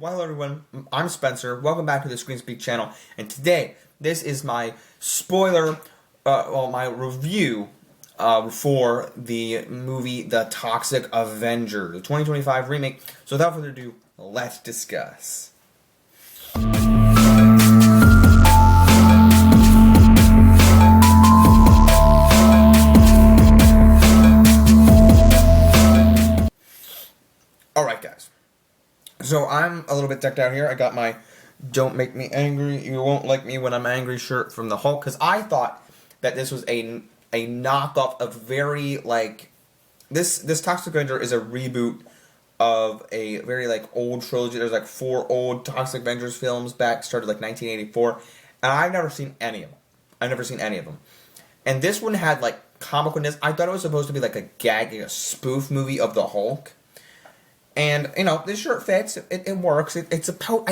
Well, hello everyone, I'm Spencer. Welcome back to the Screen Speak channel, and today, this is my my review for the movie The Toxic Avenger, the 2025 remake. So without further ado, let's discuss. Alright guys, so I'm a little bit decked out here. I got my "Don't Make Me Angry, You Won't Like Me When I'm Angry" shirt from the Hulk, because I thought that this was a knockoff of very, like, this Toxic Avenger is a reboot of a very, like, old trilogy. There's, like, 4 old Toxic Avengers films back, started, like, 1984, and I've never seen any of them. And this one had, like, comicalness. I thought it was supposed to be, like, a gag, a spoof movie of the Hulk. And, you know, this shirt fits. It works. I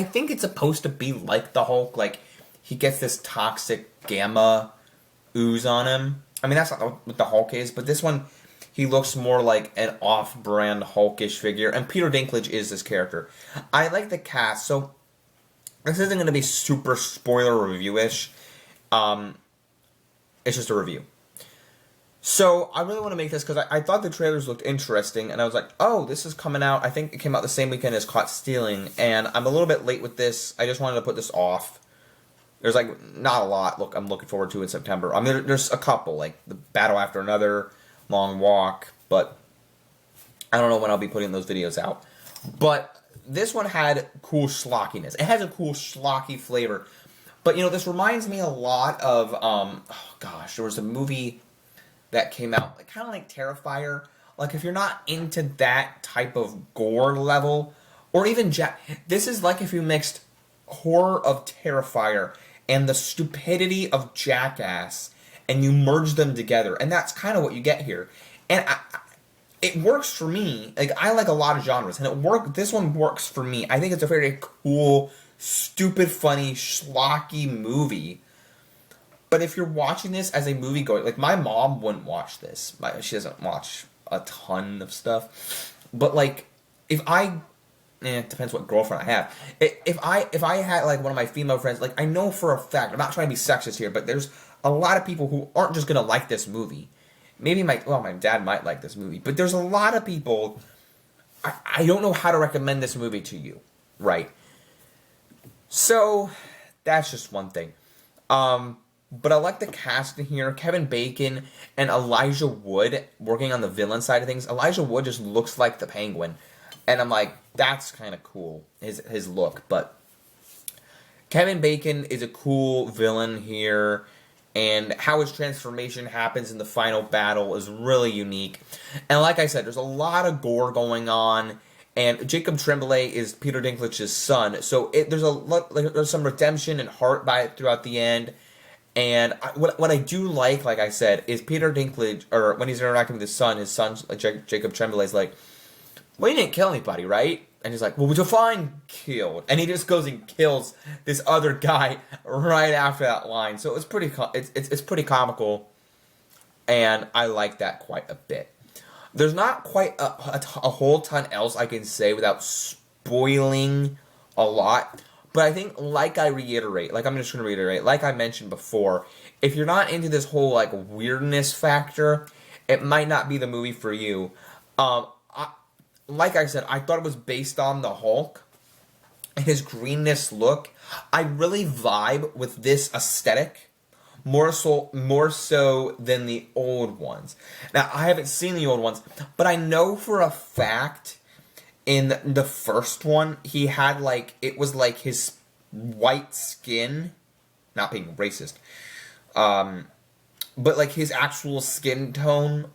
think it's supposed to be like the Hulk. Like, he gets this toxic gamma ooze on him. I mean, that's not what the Hulk is. But this one, he looks more like an off-brand Hulkish figure. And Peter Dinklage is this character. I like the cast. So, this isn't going to be super spoiler review-ish. It's just a review. So, I really want to make this because I thought the trailers looked interesting, and I was like, oh, this is coming out. I think it came out the same weekend as Caught Stealing, and I'm a little bit late with this. I just wanted to put this off. There's, like, not a lot I'm looking forward to in September. I mean, there's a couple, like The Battle After Another, Long Walk, but I don't know when I'll be putting those videos out. But this one had cool schlockiness. It has a cool schlocky flavor. But, you know, this reminds me a lot of, oh gosh, there was a movie that came out, like, kind of like Terrifier. Like, if you're not into that type of gore level, or even this is like if you mixed horror of Terrifier and the stupidity of Jackass, and you merge them together, and that's kind of what you get here. And it works for me. Like, I like a lot of genres, and this one works for me. I think it's a very cool, stupid, funny, schlocky movie. But if you're watching this as a moviegoer, like, my mom wouldn't watch this. She doesn't watch a ton of stuff. But, like, it depends what girlfriend I have. If I had, like, one of my female friends, like, I know for a fact, I'm not trying to be sexist here, but there's a lot of people who aren't just going to like this movie. Maybe my dad might like this movie. But there's a lot of people, I don't know how to recommend this movie to you, right? So, that's just one thing. But I like the casting here. Kevin Bacon and Elijah Wood working on the villain side of things. Elijah Wood just looks like the Penguin. And I'm like, that's kind of cool, his look. But Kevin Bacon is a cool villain here. And how his transformation happens in the final battle is really unique. And like I said, there's a lot of gore going on. And Jacob Tremblay is Peter Dinklage's son. So there's some redemption and heart throughout the end. And what I do like I said, is Peter Dinklage, or when he's interacting with his son, Jacob Tremblay's like, well, you didn't kill anybody, right? And he's like, well, define killed. And he just goes and kills this other guy right after that line. So it's pretty comical, and I like that quite a bit. There's not quite a whole ton else I can say without spoiling a lot. But I think, like I mentioned before, if you're not into this whole, like, weirdness factor, it might not be the movie for you. Like I said, I thought it was based on the Hulk and his greenness look. I really vibe with this aesthetic more so than the old ones. Now, I haven't seen the old ones, but I know for a fact in the first one, he had, like, it was like his white skin, not being racist, but, like, his actual skin tone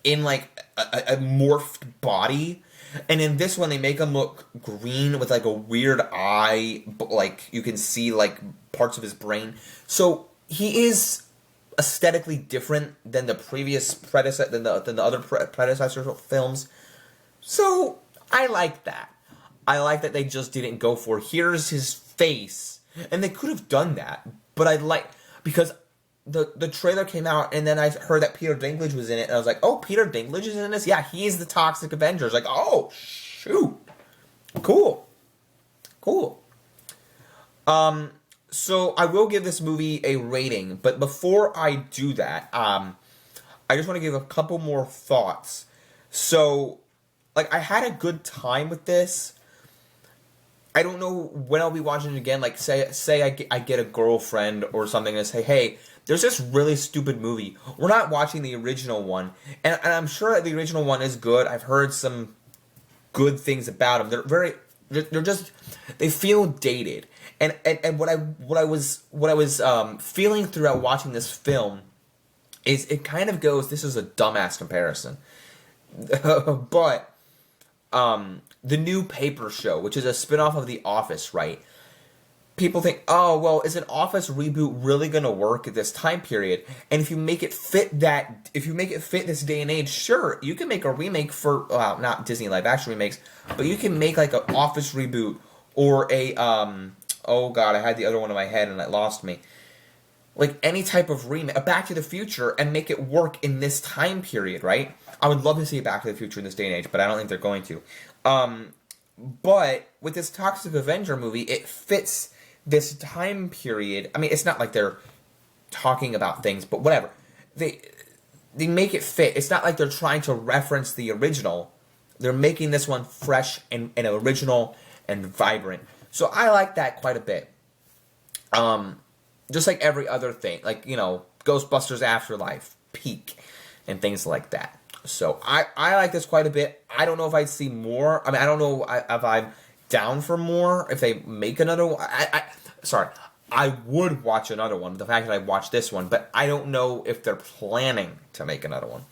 in, like, a morphed body. And in this one, they make him look green with, like, a weird eye, but, like, you can see, like, parts of his brain. So he is aesthetically different than the previous than the other predecessor films. So I like that. I like that they just didn't go for, here's his face. And they could have done that. But because the trailer came out, and then I heard that Peter Dinklage was in it, and I was like, oh, Peter Dinklage is in this? Yeah, he's the Toxic Avenger. Like, oh, shoot. Cool. Cool. So I will give this movie a rating, but before I do that, I just want to give a couple more thoughts. So, like, I had a good time with this. I don't know when I'll be watching it again. Like, say I get a girlfriend or something and say, hey, there's this really stupid movie. We're not watching the original one. And I'm sure that the original one is good. I've heard some good things about them. They feel dated. And what I was feeling throughout watching this film is it kind of goes, this is a dumbass comparison, but the new Paper Show, which is a spinoff of The Office, right? People think, oh, well, is an Office reboot really going to work at this time period? And if you make it fit this day and age, sure, you can make a remake for, well, not Disney live action remakes, but you can make like an Office reboot or a, oh god, I had the other one in my head and it lost me. Like any type of remake, a Back to the Future, and make it work in this time period, right? I would love to see a Back to the Future in this day and age, but I don't think they're going to. But with this Toxic Avenger movie, it fits this time period. I mean, it's not like they're talking about things, but whatever. They make it fit. It's not like they're trying to reference the original. They're making this one fresh and original and vibrant. So I like that quite a bit. Just like every other thing, like, you know, Ghostbusters Afterlife, Peak, and things like that. So I like this quite a bit. I don't know if I'd see more. I mean, I don't know if I'm down for more. If they make another one, I would watch another one. The fact that I watched this one, but I don't know if they're planning to make another one.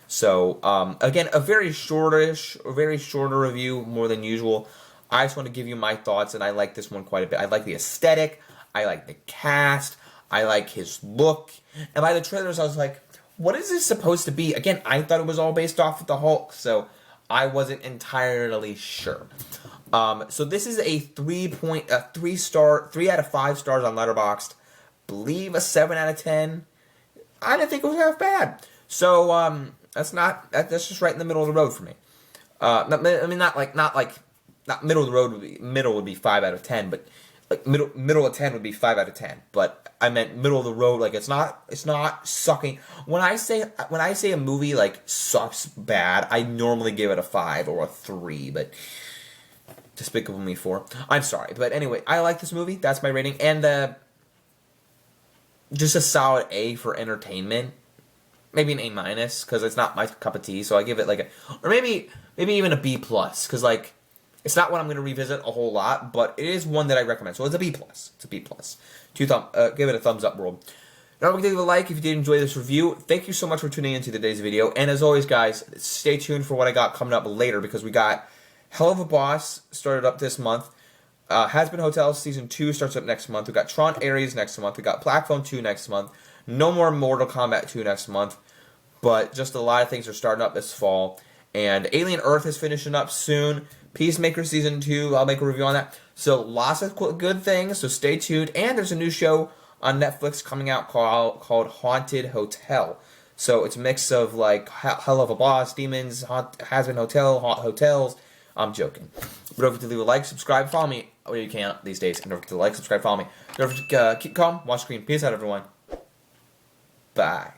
So again, a very shorter review, more than usual. I just want to give you my thoughts, and I like this one quite a bit. I like the aesthetic. I like the cast. I like his look. And by the trailers, I was like, what is this supposed to be? Again, I thought it was all based off of the Hulk, so I wasn't entirely sure. So this is a 3 out of 5 stars on Letterboxd. Believe a 7 out of 10. I didn't think it was half bad. So that's just right in the middle of the road for me. Not middle of the road middle would be 5 out of 10, but like middle of 10 would be 5 out of 10. But I meant middle of the road, like it's not sucking. When I say a movie like sucks bad, I normally give it a 5 or a 3, but Despicable Me 4. I'm sorry, but anyway, I like this movie. That's my rating, and just a solid A for entertainment. Maybe an A minus because it's not my cup of tea, so I give it like a, or maybe even a B plus because like. It's not one I'm going to revisit a whole lot, but it is one that I recommend. So it's a B+. It's a B+. Give it a thumbs up, world. Don't forget to leave a like if you did enjoy this review. Thank you so much for tuning into today's video. And as always, guys, stay tuned for what I got coming up later because we got Hell of a Boss started up this month. Has Been Hotel Season 2 starts up next month. We got Tron Ares next month. We got Black Phone 2 next month. No more Mortal Kombat 2 next month. But just a lot of things are starting up this fall. And Alien Earth is finishing up soon. Peacemaker Season 2, I'll make a review on that. So lots of good things, so stay tuned. And there's a new show on Netflix coming out called Haunted Hotel. So it's a mix of like Hell of a Boss, Demons, Has Been Hotel, Haunt Hotels. I'm joking. But don't forget to leave a like, subscribe, follow me where you can these days. And don't forget to like, subscribe, follow me. Don't forget to keep calm, watch screen. Peace out, everyone. Bye.